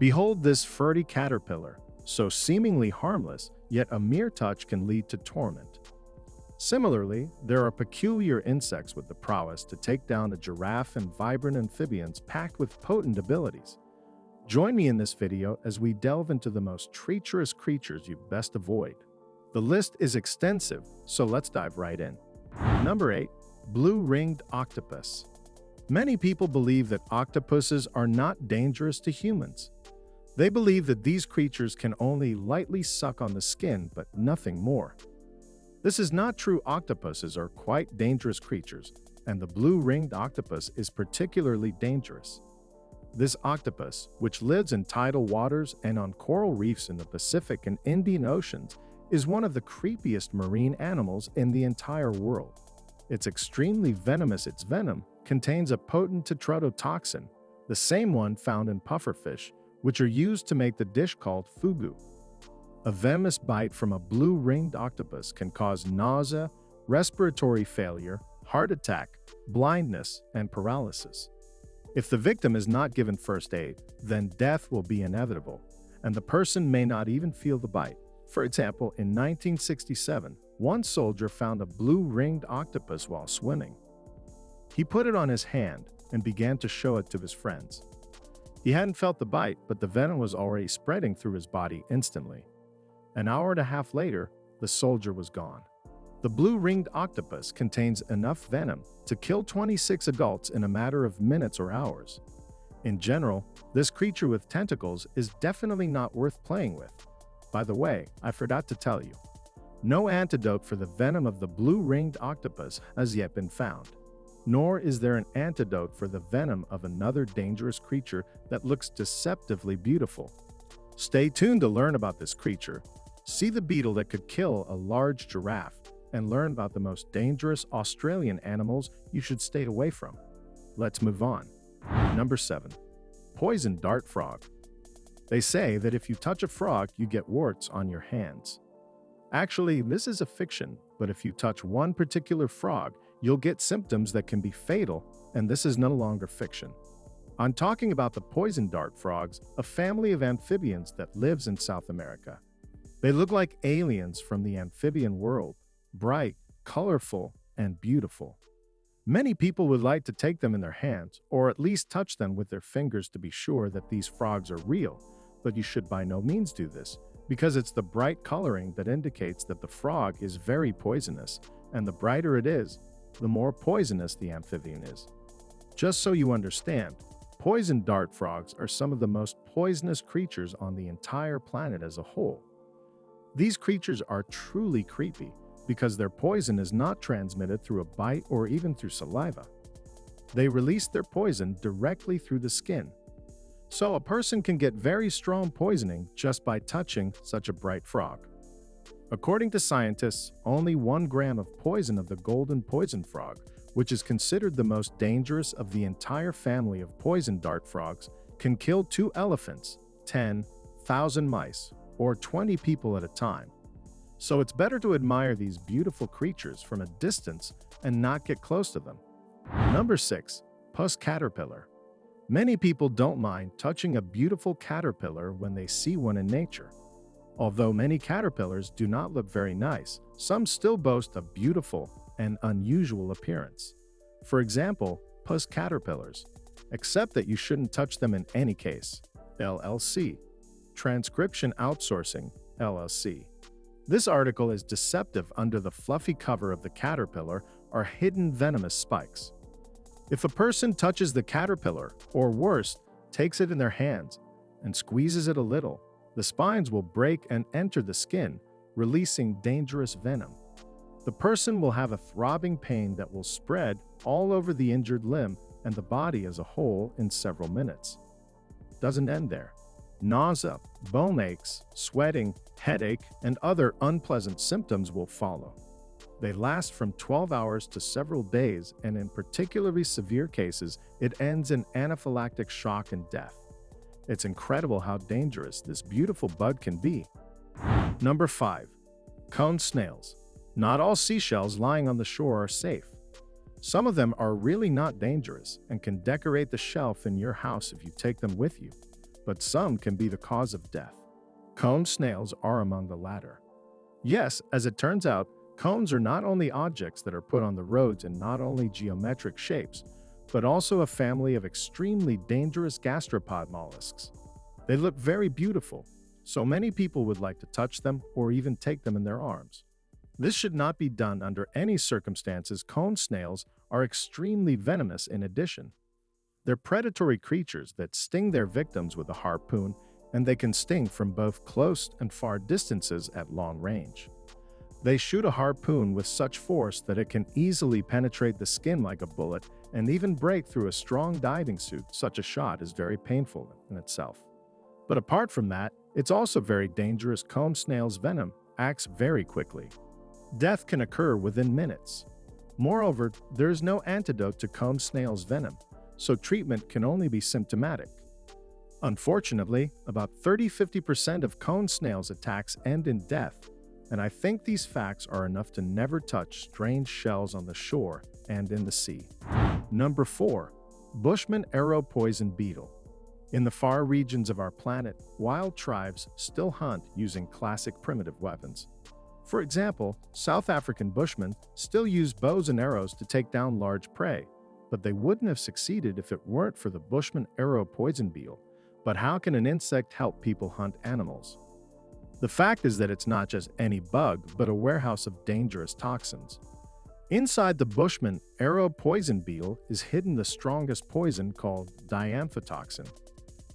Behold this furry caterpillar, so seemingly harmless, yet a mere touch can lead to torment. Similarly, there are peculiar insects with the prowess to take down a giraffe and vibrant amphibians packed with potent abilities. Join me in this video as we delve into the most treacherous creatures you'd best avoid. The list is extensive, so let's dive right in. Number 8. Blue-ringed octopus. Many people believe that octopuses are not dangerous to humans. They believe that these creatures can only lightly suck on the skin, but nothing more. This is not true. Octopuses are quite dangerous creatures, and the blue-ringed octopus is particularly dangerous. This octopus, which lives in tidal waters and on coral reefs in the Pacific and Indian Oceans, is one of the creepiest marine animals in the entire world. It's extremely venomous. Its venom contains a potent tetrodotoxin, the same one found in pufferfish, which are used to make the dish called fugu. A venomous bite from a blue-ringed octopus can cause nausea, respiratory failure, heart attack, blindness, and paralysis. If the victim is not given first aid, then death will be inevitable, and the person may not even feel the bite. For example, in 1967, one soldier found a blue-ringed octopus while swimming. He put it on his hand and began to show it to his friends. He hadn't felt the bite, but the venom was already spreading through his body instantly. An hour and a half later, the soldier was gone. The blue-ringed octopus contains enough venom to kill 26 adults in a matter of minutes or hours. In general, this creature with tentacles is definitely not worth playing with. By the way, I forgot to tell you, no antidote for the venom of the blue-ringed octopus has yet been found. Nor is there an antidote for the venom of another dangerous creature that looks deceptively beautiful. Stay tuned to learn about this creature. See the beetle that could kill a large giraffe, and learn about the most dangerous Australian animals you should stay away from. Let's move on. Number 7. Poison dart frog. They say that if you touch a frog, you get warts on your hands. Actually, this is a fiction, but if you touch one particular frog, you'll get symptoms that can be fatal, and this is no longer fiction. I'm talking about the poison dart frogs, a family of amphibians that lives in South America. They look like aliens from the amphibian world, bright, colorful, and beautiful. Many people would like to take them in their hands, or at least touch them with their fingers to be sure that these frogs are real, but you should by no means do this, because it's the bright coloring that indicates that the frog is very poisonous, and the brighter it is, the more poisonous the amphibian is. Just so you understand, poison dart frogs are some of the most poisonous creatures on the entire planet as a whole. These creatures are truly creepy because their poison is not transmitted through a bite or even through saliva. They release their poison directly through the skin. So a person can get very strong poisoning just by touching such a bright frog. According to scientists, only 1 gram of poison of the golden poison frog, which is considered the most dangerous of the entire family of poison dart frogs, can kill 2 elephants, 10,000 mice, or 20 people at a time. So it's better to admire these beautiful creatures from a distance and not get close to them. Number 6. Puss Caterpillar. Many people don't mind touching a beautiful caterpillar when they see one in nature. Although many caterpillars do not look very nice, some still boast a beautiful and unusual appearance. For example, Puss caterpillars. Except that you shouldn't touch them in any case. LLC. Transcription Outsourcing, LLC. This article is deceptive. Under the fluffy cover of the caterpillar are hidden venomous spikes. If a person touches the caterpillar, or worse, takes it in their hands and squeezes it a little, the spines will break and enter the skin, releasing dangerous venom. The person will have a throbbing pain that will spread all over the injured limb and the body as a whole in several minutes. Doesn't end there. Nausea, bone aches, sweating, headache, and other unpleasant symptoms will follow. They last from 12 hours to several days, and in particularly severe cases, it ends in anaphylactic shock and death. It's incredible how dangerous this beautiful bug can be. Number 5. Cone snails. Not all seashells lying on the shore are safe. Some of them are really not dangerous and can decorate the shelf in your house if you take them with you. but some can be the cause of death. Cone snails are among the latter. Yes, as it turns out, cones are not only objects that are put on the roads in not only geometric shapes, but also a family of extremely dangerous gastropod mollusks. They look very beautiful, so many people would like to touch them or even take them in their arms. This should not be done under any circumstances. Cone snails are extremely venomous in addition. They're predatory creatures that sting their victims with a harpoon, and they can sting from both close and far distances at long range. They shoot a harpoon with such force that it can easily penetrate the skin like a bullet and even break through a strong diving suit. Such a shot is very painful in itself. But apart from that, it's also very dangerous. Cone snail's venom acts very quickly. Death can occur within minutes. Moreover, there is no antidote to cone snail's venom, so treatment can only be symptomatic. Unfortunately, about 30–50% of cone snails' attacks end in death, and I think these facts are enough to never touch strange shells on the shore and in the sea. Number 4. Bushman Arrow Poison Beetle. In the far regions of our planet, wild tribes still hunt using classic primitive weapons. For example, South African Bushmen still use bows and arrows to take down large prey, but they wouldn't have succeeded if it weren't for the Bushman Arrow Poison Beetle. But how can an insect help people hunt animals? The fact is that it's not just any bug, but a warehouse of dangerous toxins. Inside the Bushman Arrow Poison Beetle is hidden the strongest poison called diamphotoxin.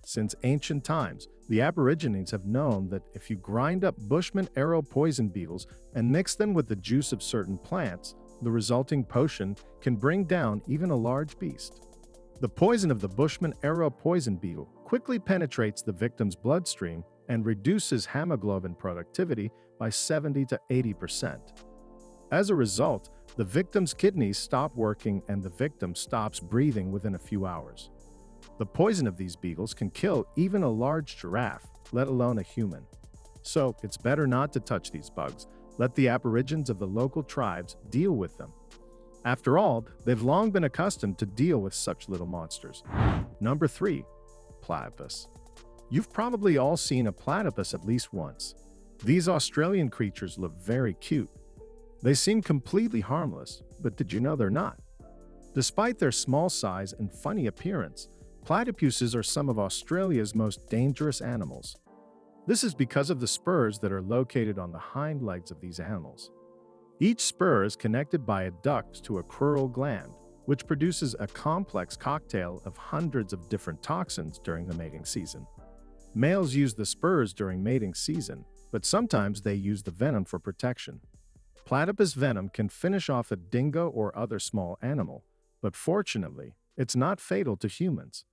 Since ancient times, the Aborigines have known that if you grind up Bushman Arrow Poison Beetles and mix them with the juice of certain plants, the resulting potion can bring down even a large beast. The poison of the Bushman Arrow Poison Beetle quickly penetrates the victim's bloodstream and reduces hemoglobin productivity by 70–80%. As a result, the victim's kidneys stop working and the victim stops breathing within a few hours. The poison of these beetles can kill even a large giraffe, let alone a human. So, it's better not to touch these bugs. Let the aborigines of the local tribes deal with them. After all, they've long been accustomed to deal with such little monsters. Number 3. Platypus. You've probably all seen a platypus at least once. These Australian creatures look very cute. They seem completely harmless, but did you know they're not? Despite their small size and funny appearance, platypuses are some of Australia's most dangerous animals. This is because of the spurs that are located on the hind legs of these animals. Each spur is connected by a duct to a crural gland, which produces a complex cocktail of hundreds of different toxins during the mating season. Males use the spurs during mating season, but sometimes they use the venom for protection. Platypus venom can finish off a dingo or other small animal, but fortunately, it's not fatal to humans.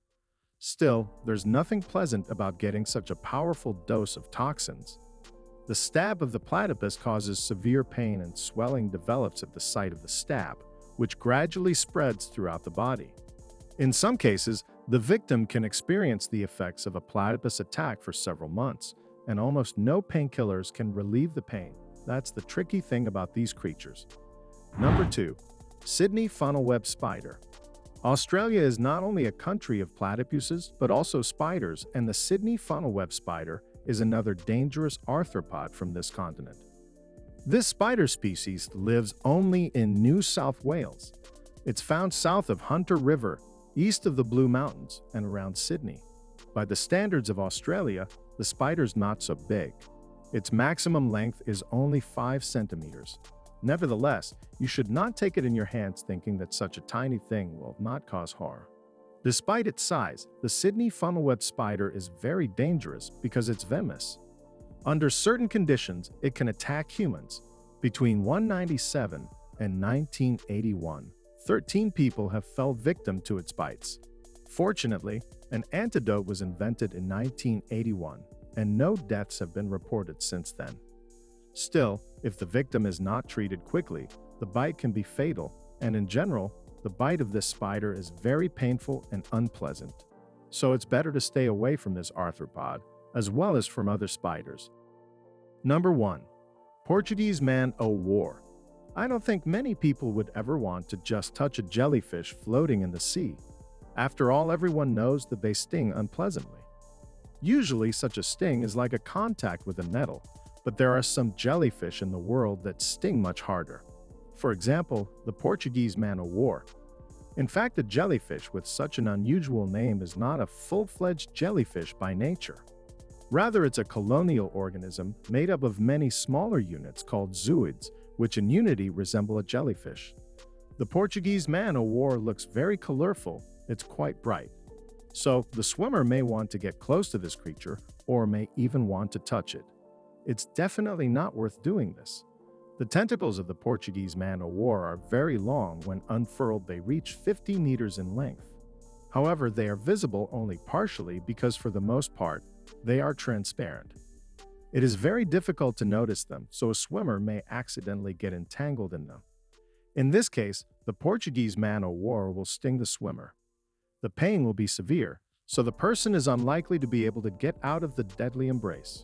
Still, there's nothing pleasant about getting such a powerful dose of toxins. The stab of the platypus causes severe pain and swelling develops at the site of the stab, which gradually spreads throughout the body. In some cases, the victim can experience the effects of a platypus attack for several months, and almost no painkillers can relieve the pain. That's the tricky thing about these creatures. Number 2. Sydney funnel-web spider. Australia is not only a country of platypuses, but also spiders, and the Sydney funnel-web spider is another dangerous arthropod from this continent. This spider species lives only in New South Wales. It's found south of Hunter River, east of the Blue Mountains, and around Sydney. By the standards of Australia, the spider's not so big. Its maximum length is only 5 centimeters. Nevertheless, you should not take it in your hands thinking that such a tiny thing will not cause harm. Despite its size, the Sydney funnel-web spider is very dangerous because it's venomous. Under certain conditions, it can attack humans. Between 1997 and 1981, 13 people have fell victim to its bites. Fortunately, an antidote was invented in 1981, and no deaths have been reported since then. Still, if the victim is not treated quickly, the bite can be fatal, and in general, the bite of this spider is very painful and unpleasant. So it's better to stay away from this arthropod, as well as from other spiders. Number 1. Portuguese Man O War. I don't think many people would ever want to just touch a jellyfish floating in the sea. After all, everyone knows that they sting unpleasantly. Usually, such a sting is like a contact with a nettle, but there are some jellyfish in the world that sting much harder. For example, the Portuguese Man O War. In fact, a jellyfish with such an unusual name is not a full-fledged jellyfish by nature. Rather, it's a colonial organism made up of many smaller units called zooids, which in unity resemble a jellyfish. The Portuguese Man O War looks very colorful, it's quite bright. So, the swimmer may want to get close to this creature or may even want to touch it. It's definitely not worth doing this. The tentacles of the Portuguese Man O War are very long. When unfurled, they reach 50 meters in length. However, they are visible only partially because for the most part, they are transparent. It is very difficult to notice them, so a swimmer may accidentally get entangled in them. In this case, the Portuguese Man O War will sting the swimmer. The pain will be severe, so the person is unlikely to be able to get out of the deadly embrace.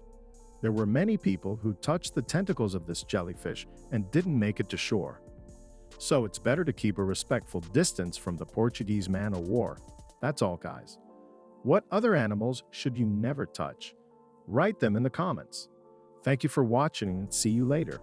There were many people who touched the tentacles of this jellyfish and didn't make it to shore. So it's better to keep a respectful distance from the Portuguese Man O War. That's all, guys. What other animals should you never touch? Write them in the comments. Thank you for watching and see you later.